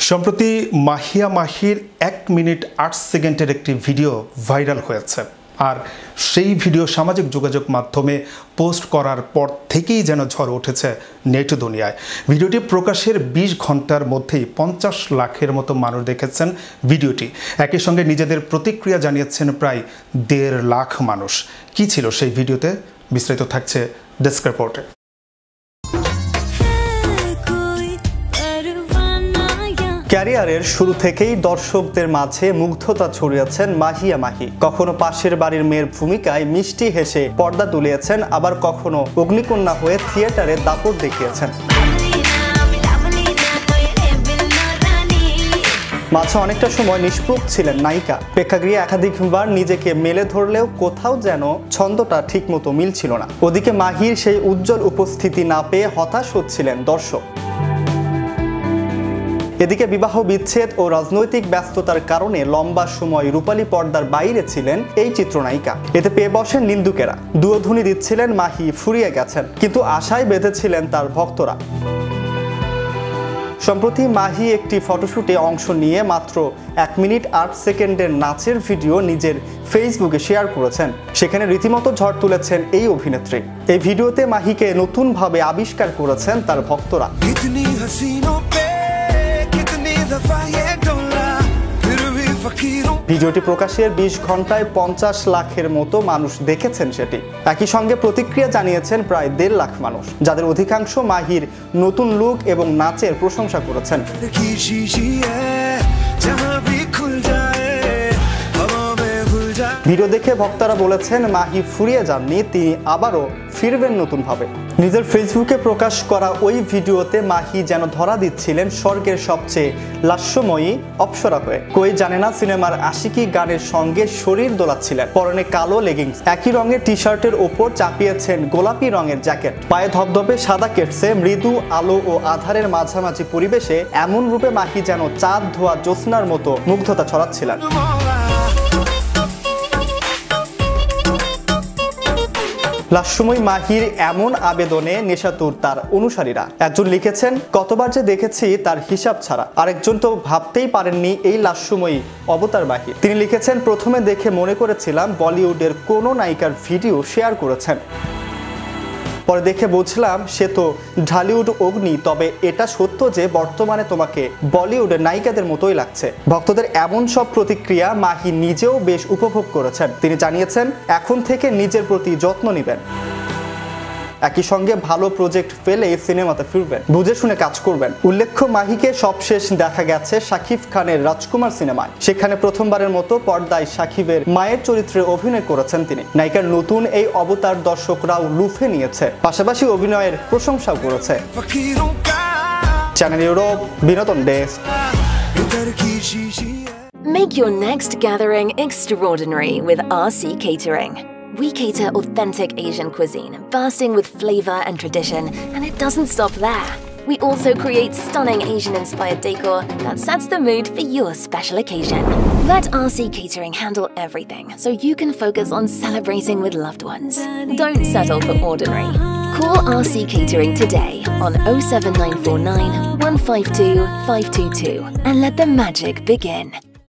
সম্প্রতি মাহিয়া মাহির 1 মিনিট 8 সেকেন্ডের একটি ভিডিও ভাইরাল হয়েছে। আর সেই ভিডিও সামাজিক যোগাযোগ মাধ্যমে পোস্ট করার পর থেকেই যেন ঝড় উঠেছে নেট দুনিয়ায়। ভিডিওটি প্রকাশের 20 ঘন্টার মধ্যেই 50 লাখের মতো মানুষ দেখেছেন ভিডিওটি। একই সঙ্গে নিজেদের প্রতিক্রিয়া জানিয়েছেন প্রায় 1.5 লাখ মানুষ। কি ছিল সেই ভিডিওতে, বিস্তারিত থাকছে ডেস্ক রিপোর্টে। ক্যারিয়ারের শুরু থেকেই দর্শকদের মাঝে মুগ্ধতা ছড়িয়েছেন মাহিয়া মাহি। কখনো পাশের বাড়ির মেয়ের ভূমিকায় মিষ্টি হেসে পর্দা তুলিয়েছেন, আবার কখনো অগ্নিকন্যা হয়ে থিয়েটারে দাপট দেখিয়েছেন। মাঝে অনেকটা সময় নিষ্প্রভ ছিলেন নায়িকা। প্রেক্ষাগৃহে একাধিকবার নিজেকে মেলে ধরলেও কোথাও যেন ছন্দটা ঠিকমতো মিলছিল না। ওদিকে মাহির সেই উজ্জ্বল উপস্থিতি না পেয়ে হতাশ হচ্ছিলেন দর্শক। এদিকে বিবাহ বিচ্ছেদ ও রাজনৈতিক ব্যস্ততার কারণে লম্বা সময় রূপালী পর্দার বাইরে ছিলেন এই চিত্রনায়িকা। এতে পেয়ে বসেন নিন্দুকেরা। দুয়োধ্বনি দিচ্ছিলেন মাহি ফুরিয়ে গেছেন, কিন্তু আশায় বেঁধেছিলেন তার ভক্তরা। সম্প্রতি মাহি একটি ফটোশুটে অংশ নিয়ে মাত্র 1 মিনিট 8 সেকেন্ডের নাচের ভিডিও নিজের ফেসবুকে শেয়ার করেছেন। সেখানে রীতিমতো ঝড় তুলেছেন এই অভিনেত্রী। এই ভিডিওতে মাহিকে নতুনভাবে আবিষ্কার করেছেন তার ভক্তরা। ভিডিওটি প্রকাশের 20 ঘন্টায় 50 লাখের মতো মানুষ দেখেছেন সেটি। একই সঙ্গে প্রতিক্রিয়া জানিয়েছেন প্রায় 1.5 লাখ মানুষ, যাদের অধিকাংশ মাহির নতুন লুক এবং নাচের প্রশংসা করেছেন। ভিডিও দেখে ভক্তরা বলেছেন মাহি ফুরিয়ে যাননি, তিনি আবারও ফিরবেন নতুনভাবে। নিজের ফেসবুকে প্রকাশ করা ওই ভিডিওতে মাহি যেন ধরা দিচ্ছিলেন স্বর্গের সবচেয়ে লাস্যময়ী অপ্সরা হয়ে। কই জানে না সিনেমার আশিকি গানের সঙ্গে শরীর দোলাচ্ছিলেন। পরনে কালো লেগিংস, একই রঙের টি শার্টের ওপর চাপিয়েছেন গোলাপি রঙের জ্যাকেট। পায়ে ধবধবে সাদা কেটসে মৃদু আলো ও আধারের মাঝামাঝি পরিবেশে এমন রূপে মাহি যেন চাঁদ ধোয়া জ্যোৎস্নার মতো মুগ্ধতা ছড়াচ্ছিলেন। লাস্যময়ী মাহির এমন আবেদনে নেশাতুর তার অনুসারীরা। একজন লিখেছেন, কতবার যে দেখেছি তার হিসাব ছাড়া। আরেকজন তো ভাবতেই পারেননি এই লাস্যময়ী অবতার মাহি। তিনি লিখেছেন, প্রথমে দেখে মনে করেছিলাম বলিউডের কোনো নায়িকার ভিডিও শেয়ার করেছেন, পরে দেখে বুঝলাম সে তো ঢালিউড অগ্নি। তবে এটা সত্য যে বর্তমানে তোমাকে বলিউডের নায়িকাদের মতোই লাগছে। ভক্তদের এমন সব প্রতিক্রিয়া মাহি নিজেও বেশ উপভোগ করেছেন। তিনি জানিয়েছেন, এখন থেকে নিজের প্রতি যত্ন নেবেন। একই সঙ্গে ভালো প্রজেক্ট পেলে সিনেমাতে ফিরবেন, বুঝে শুনে কাজ করবেন। উল্লেখ্য, মাহিকে সবশেষ দেখা গেছে শাকিব খানের রাজকুমার সিনেমায়। সেখানে প্রথমবারের মতো পর্দায় শাকিবের মায়ের চরিত্রে অভিনয় করেছেন তিনি। নায়িকার নতুন এই অবতার দর্শকরাও লুফে নিয়েছে, পাশাপাশি অভিনয়ের প্রশংসাও করেছে। চ্যানেল ইউরোপ বিনোদন desk. Make your next gathering extraordinary with RC Catering. We cater authentic Asian cuisine, bursting with flavor and tradition, and it doesn't stop there. We also create stunning Asian-inspired decor that sets the mood for your special occasion. Let RC Catering handle everything so you can focus on celebrating with loved ones. Don't settle for ordinary. Call RC Catering today on 07949 152 522 and let the magic begin.